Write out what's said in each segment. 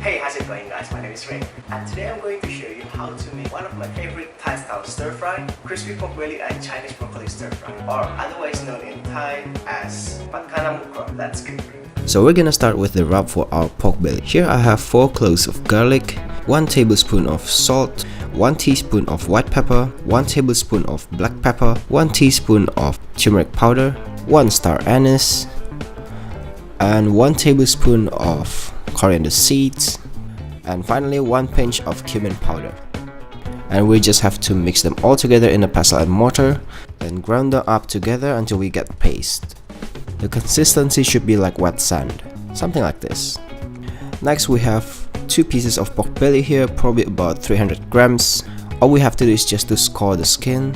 Hey, how's it going guys? My name is Ray and today I'm going to show you how to make one of my favorite Thai style stir fry, crispy pork belly and Chinese broccoli stir fry, or otherwise known in Thai as Kana Moo Krob. Let's cook. So we're gonna start with the rub for our pork belly. Here I have 4 cloves of garlic, 1 tablespoon of salt, 1 teaspoon of white pepper, 1 tablespoon of black pepper, 1 teaspoon of turmeric powder, 1 star anise, and 1 tablespoon of coriander seeds, and finally 1 pinch of cumin powder. And we just have to mix them all together in a pestle and mortar, then grind them up together until we get paste. The consistency should be like wet sand, something like this. Next we have 2 pieces of pork belly here, probably about 300 grams. All we have to do is just to score the skin.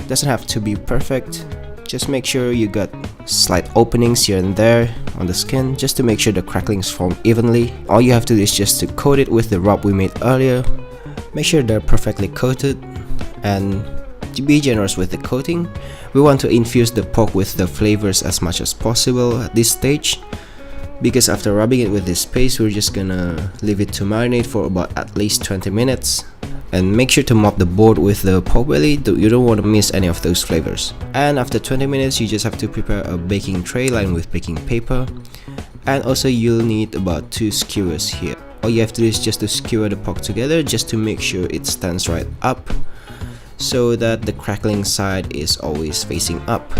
Doesn't have to be perfect, just make sure you got slight openings here and there on the skin, just to make sure the cracklings form evenly. All you have to do is just to coat it with the rub we made earlier. Make sure they're perfectly coated, and to be generous with the coating, we want to infuse the pork with the flavors as much as possible at this stage, because after rubbing it with this paste, we're just gonna leave it to marinate for about at least 20 minutes. And make sure to mop the board with the pork belly, you don't want to miss any of those flavors. And after 20 minutes, you just have to prepare a baking tray lined with baking paper. And also you'll need about 2 skewers here. All you have to do is just to skewer the pork together, just to make sure it stands right up, so that the crackling side is always facing up.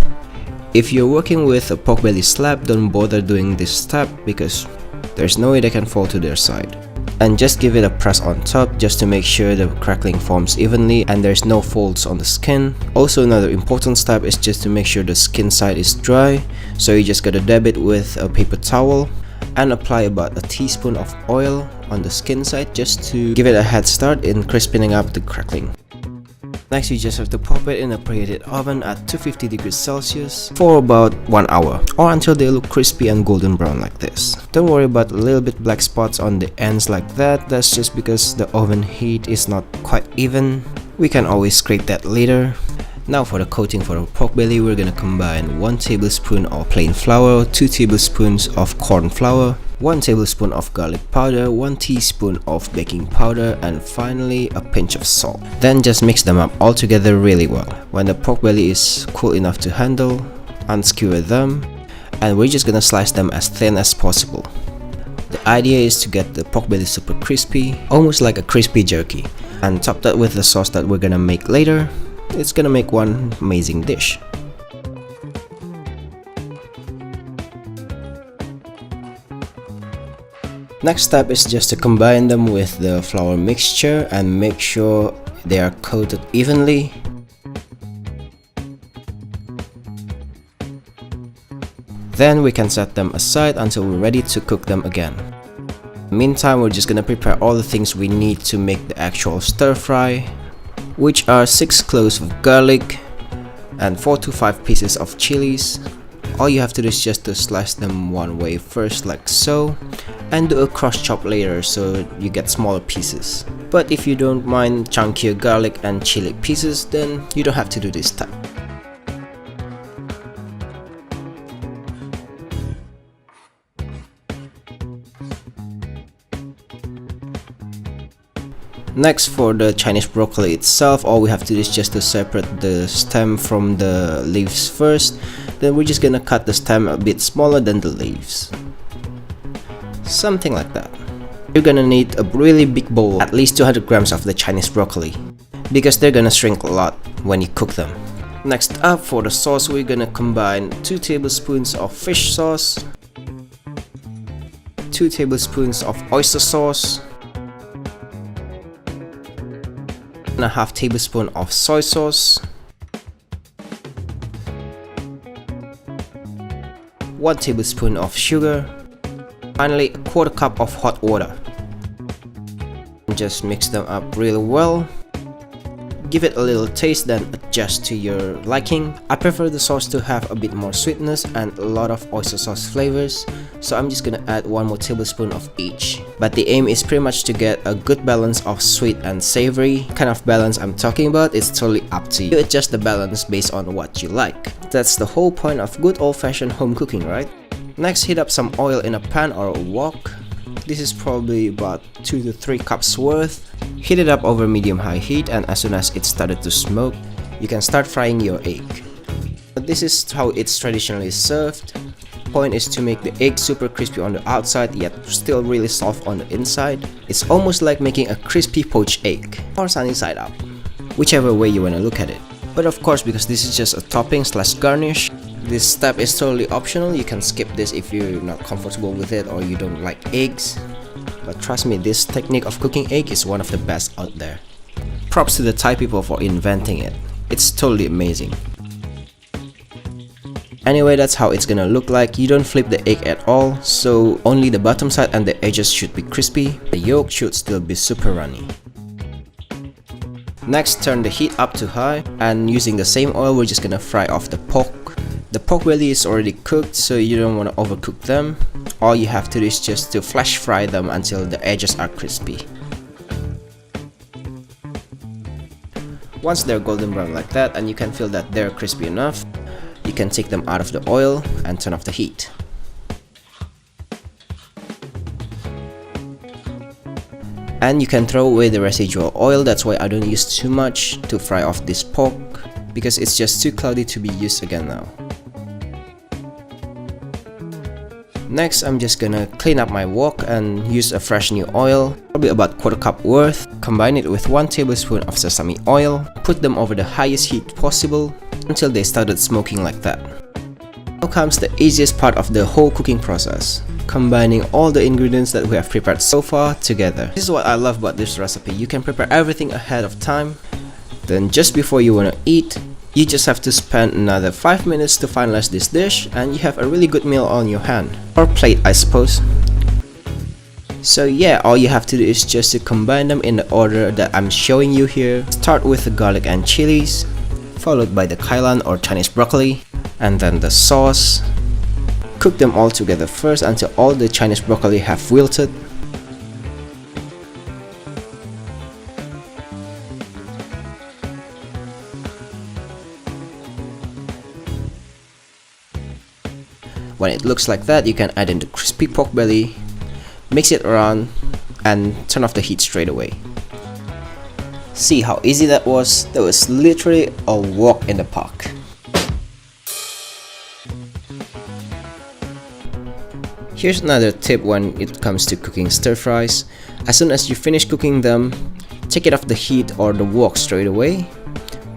If you're working with a pork belly slab, don't bother doing this step because there's no way they can fall to their side. And just give it a press on top just to make sure the crackling forms evenly and there's no folds on the skin. Also, another important step is just to make sure the skin side is dry, so you just gotta dab it with a paper towel and apply about a teaspoon of oil on the skin side just to give it a head start in crispening up the crackling. Next, you just have to pop it in a preheated oven at 250 degrees Celsius for about 1 hour, or until they look crispy and golden brown like this. Don't worry about a little bit black spots on the ends like that, that's just because the oven heat is not quite even. We can always scrape that later. Now for the coating for the pork belly, we're gonna combine 1 tablespoon of plain flour, 2 tablespoons of corn flour, 1 tablespoon of garlic powder, 1 teaspoon of baking powder, and finally a pinch of salt. Then just mix them up all together really well. When the pork belly is cool enough to handle, unskewer them, and we're just gonna slice them as thin as possible. The idea is to get the pork belly super crispy, almost like a crispy jerky, and top that with the sauce that we're gonna make later. It's gonna make one amazing dish. Next step is just to combine them with the flour mixture and make sure they are coated evenly. Then we can set them aside until we're ready to cook them again. Meantime, we're just gonna prepare all the things we need to make the actual stir fry, which are 6 cloves of garlic and 4 to 5 pieces of chilies. All you have to do is just to slice them one way first, like so, and do a cross chop later so you get smaller pieces. But if you don't mind chunkier garlic and chili pieces, then you don't have to do this step. Next, for the Chinese broccoli itself, all we have to do is just to separate the stem from the leaves first. Then we're just gonna cut the stem a bit smaller than the leaves. Something like that. You're gonna need a really big bowl, at least 200 grams of the Chinese broccoli, because they're gonna shrink a lot when you cook them. Next up, for the sauce, we're gonna combine 2 tablespoons of fish sauce, 2 tablespoons of oyster sauce, and a half tablespoon of soy sauce, 1 tablespoon of sugar, finally a 1/4 cup of hot water. Just mix them up really well. Give it a little taste, then adjust to your liking. I prefer the sauce to have a bit more sweetness and a lot of oyster sauce flavors, so I'm just gonna add 1 more tablespoon of each. But the aim is pretty much to get a good balance of sweet and savory. Kind of balance I'm talking about, it's totally up to you. You adjust the balance based on what you like. That's the whole point of good old-fashioned home cooking, right? Next, heat up some oil in a pan or a wok. This is probably about 2 to 3 cups worth. Heat it up over medium-high heat, and as soon as it started to smoke, you can start frying your egg. But this is how it's traditionally served. Point is to make the egg super crispy on the outside yet still really soft on the inside. It's almost like making a crispy poached egg, or sunny side up, whichever way you want to look at it. But of course, because this is just a topping slash garnish, this step is totally optional. You can skip this if you're not comfortable with it or you don't like eggs. But trust me, this technique of cooking egg is one of the best out there. Props to the Thai people for inventing it. It's totally amazing. Anyway, that's how it's gonna look like. You don't flip the egg at all, so only the bottom side and the edges should be crispy. The yolk should still be super runny. Next, turn the heat up to high, and using the same oil, we're just gonna fry off the pork. The pork belly is already cooked, so you don't want to overcook them. All you have to do is just to flash fry them until the edges are crispy. Once they're golden brown like that, and you can feel that they're crispy enough, you can take them out of the oil and turn off the heat. And you can throw away the residual oil. That's why I don't use too much to fry off this pork, because it's just too cloudy to be used again now. Next, I'm just gonna clean up my wok and use a fresh new oil, probably about 1/4 cup worth. Combine it with 1 tablespoon of sesame oil. Put them over the highest heat possible until they started smoking like that. Now comes the easiest part of the whole cooking process: combining all the ingredients that we have prepared so far together. This is what I love about this recipe. You can prepare everything ahead of time. Then just before you wanna eat, you just have to spend another 5 minutes to finalize this dish, and you have a really good meal on your hand. Or plate, I suppose. So yeah, all you have to do is just to combine them in the order that I'm showing you here. Start with the garlic and chilies, followed by the Gailan or Chinese broccoli, and then the sauce. Cook them all together first until all the Chinese broccoli have wilted. When it looks like that, you can add in the crispy pork belly, mix it around, and turn off the heat straight away. See how easy that was? That was literally a walk in the park. Here's another tip when it comes to cooking stir fries. As soon as you finish cooking them, take it off the heat or the wok straight away.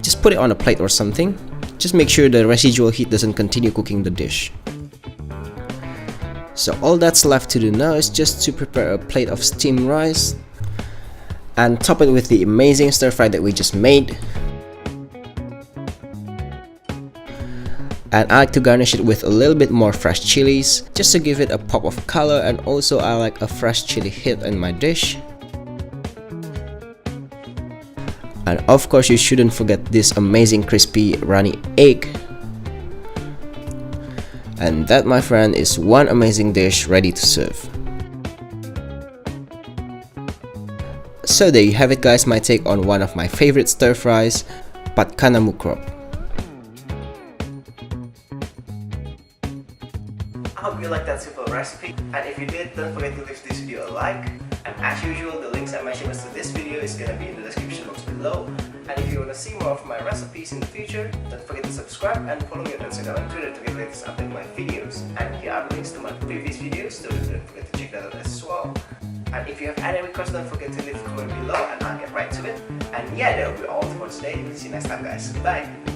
Just put it on a plate or something. Just make sure the residual heat doesn't continue cooking the dish. So all that's left to do now is just to prepare a plate of steamed rice and top it with the amazing stir fry that we just made. And I like to garnish it with a little bit more fresh chilies, just to give it a pop of color, and also I like a fresh chili hit in my dish. And of course, you shouldn't forget this amazing crispy runny egg. And that, my friend, is one amazing dish ready to serve. So there you have it, guys, my take on one of my favorite stir fries, Kana Moo Krob. I hope you liked that simple recipe, and if you did, don't forget to give this video a like. And as usual, the links and measurements to this video is gonna be in the description box below. And if you wanna see more of my recipes in the future, don't forget to subscribe and follow me on Instagram and Twitter to get latest update my videos. And here are the links to my previous videos, so don't forget to check that out as well. And if you have any requests, don't forget to leave a comment below and I'll get right to it. And yeah, that will be all for today. See you next time, guys. Bye!